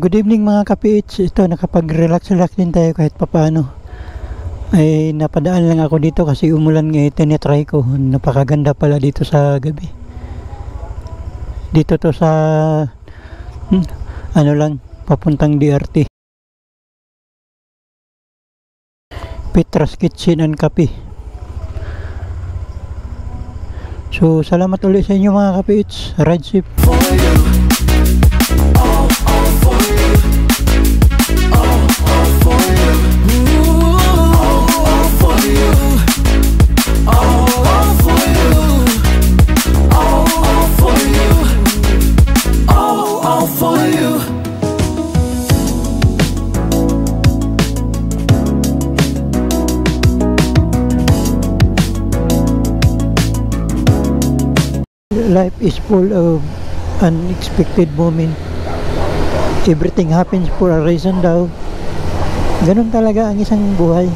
Good evening mga kapits. Ito, nakapag-relax-relax din tayo kahit papaano. Ay napadaan lang ako dito kasi umulan nga, tinetry ko. Napakaganda pala dito sa gabi. Dito to sa ano lang, papuntang DRT. Petra's Kitchen and Cafe. So salamat ulit sa inyo mga kapits. Ride safe. Life is full of unexpected moment. Everything happens for a reason daw. Ganun talaga ang isang buhay.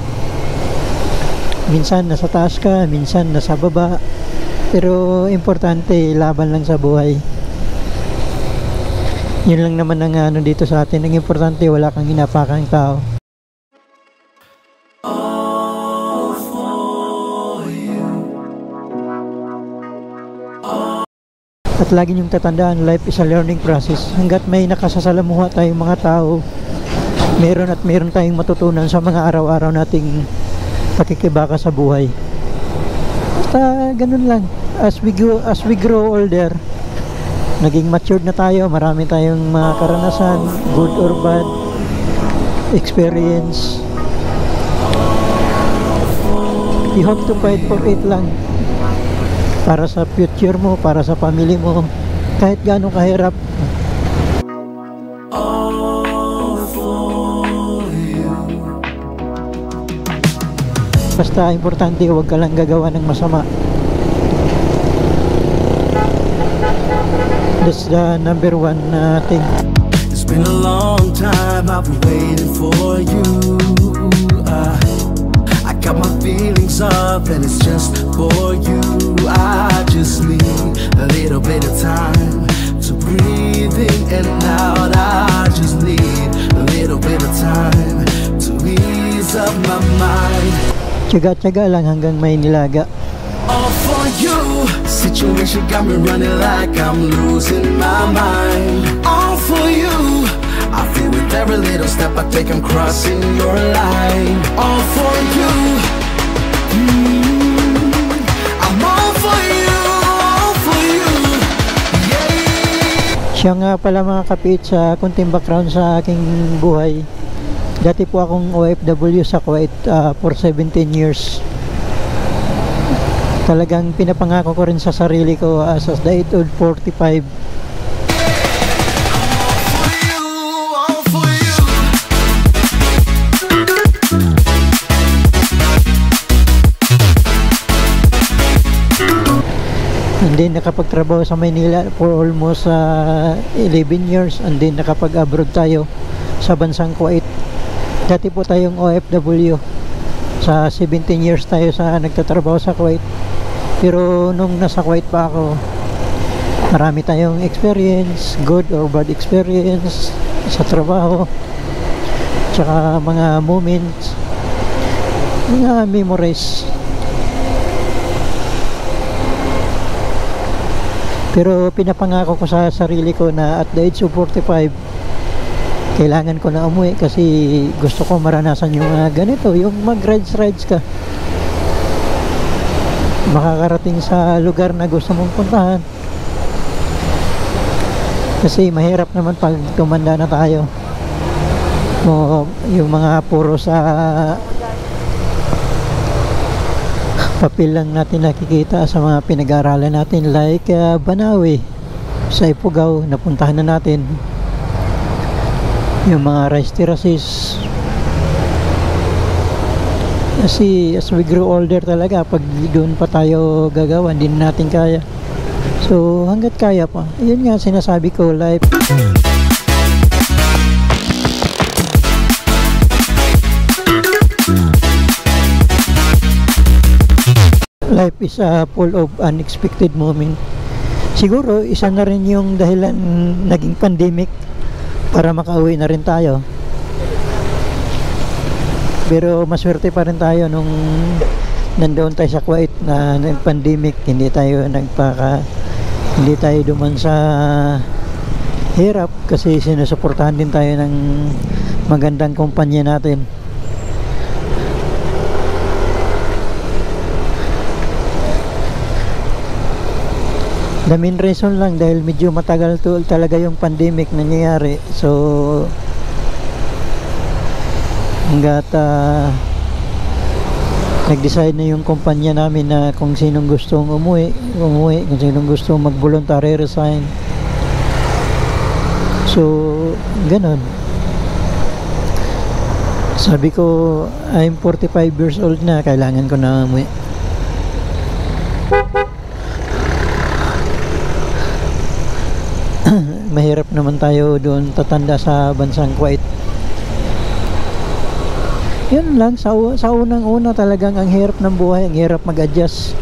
Minsan nasa taas ka, minsan nasa baba. Pero importante, laban lang sa buhay. Yun lang naman ang ano dito sa atin. Ang importante, wala kang hinapakang tao. At lagi niyong tatandaan, life is a learning process. Hanggat may nakasasalamuha tayong mga tao, meron at meron tayong matutunan sa mga araw-araw nating pakikibaka sa buhay. Basta ganun lang. As we grow older, naging matured na tayo, marami tayong mga karanasan, good or bad experience. You have to fight for it lang. Para sa future mo, para sa family mo, kahit gaano kahirap. Basta importante, huwag ka lang gagawa ng masama. That's the number one thing. It's been a long time I've been waiting for you. I got my feelings up and it's just for you. I just need a little bit of time to breathe in and out. I just need a little bit of time to ease up my mind. Tiyaga-tiyaga lang hanggang may nilaga. All for you. Situation got me running like I'm losing my mind. All for you. I feel with every little step I take I'm crossing your line. All for you. I'm all for you, all for you. Yeah. Siya nga pala mga kapit, sa kunting background sa aking buhay. Dati po akong OFW sa Kuwait for 17 years. Talagang pinapangako ko rin sa sarili ko as the age of 45. And then nakapagtrabaho sa Maynila for almost 11 years. And then nakapag-abroad tayo sa bansang Kuwait. Dati po tayong OFW. Sa 17 years tayo sa nagtatrabaho sa Kuwait. Pero nung nasa Kuwait pa ako, marami tayong experience, good or bad experience sa trabaho. Tsaka mga moments, mga memories. Pero pinapangako ko sa sarili ko na at the age of 45, kailangan ko na umuwi kasi gusto ko maranasan yung ganito, yung mag-rides ka. Makakarating sa lugar na gusto mong puntahan. Kasi mahirap naman pag tumanda na tayo. Yung mga puro sa papel lang natin nakikita sa mga pinag-aaralan natin, like Banawe sa Ifugao, napuntahan na natin. Yung mga rice terraces. Kasi as we grow older talaga, pag doon pa tayo gagawa, hindi natin kaya. So hanggat kaya pa, yun nga sinasabi ko, life is full of unexpected moment. Siguro isa na rin yung dahilan naging pandemic para makauwi na rin tayo. Pero maswerte pa rin tayo nung nandoon tayo sa Kuwait na pandemic, hindi tayo duman sa hirap kasi sinusuportahan din tayo ng magandang kumpanya natin. The main reason lang dahil medyo matagal talaga yung pandemic nangyayari, so hanggat nag-decide na yung kumpanya namin na kung sinong gustong umuwi, kung sinong gustong mag-voluntary resign. So, ganun. Sabi ko, I'm 45 years old na, kailangan ko na umuwi. Mahirap naman tayo doon tatanda sa bansang Kuwait. Yun lang, sa unang-una talagang ang hirap ng buhay, ang hirap mag-adjust.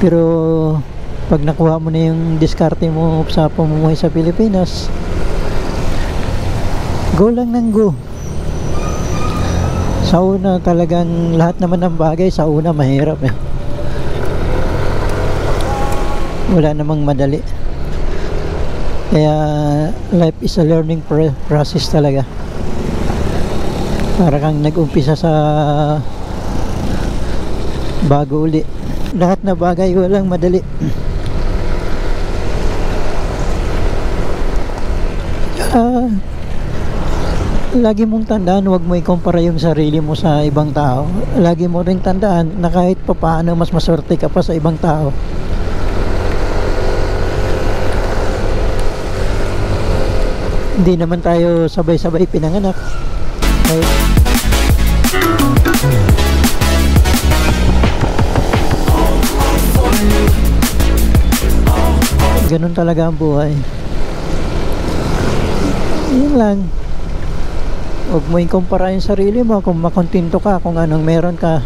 Pero pag nakuha mo na yung diskarte mo sa pamumuhay sa Pilipinas, go lang ng go. Sa una talagang lahat naman ng bagay sa una mahirap eh. Wala namang madali. Kaya life is a learning process talaga. Para kang nag-umpisa sa bago uli. Lahat na bagay walang madali. Lagi mong tandaan, huwag mo ikumpara yung sarili mo sa ibang tao. Lagi mo ring tandaan na kahit papaano mas maswerte ka pa sa ibang tao. Hindi naman tayo sabay-sabay pinanganak. Right? Ganun talaga ang buhay. Yun lang. Huwag mo ikumpara yung sarili mo. Kung makontento ka, kung anong meron ka,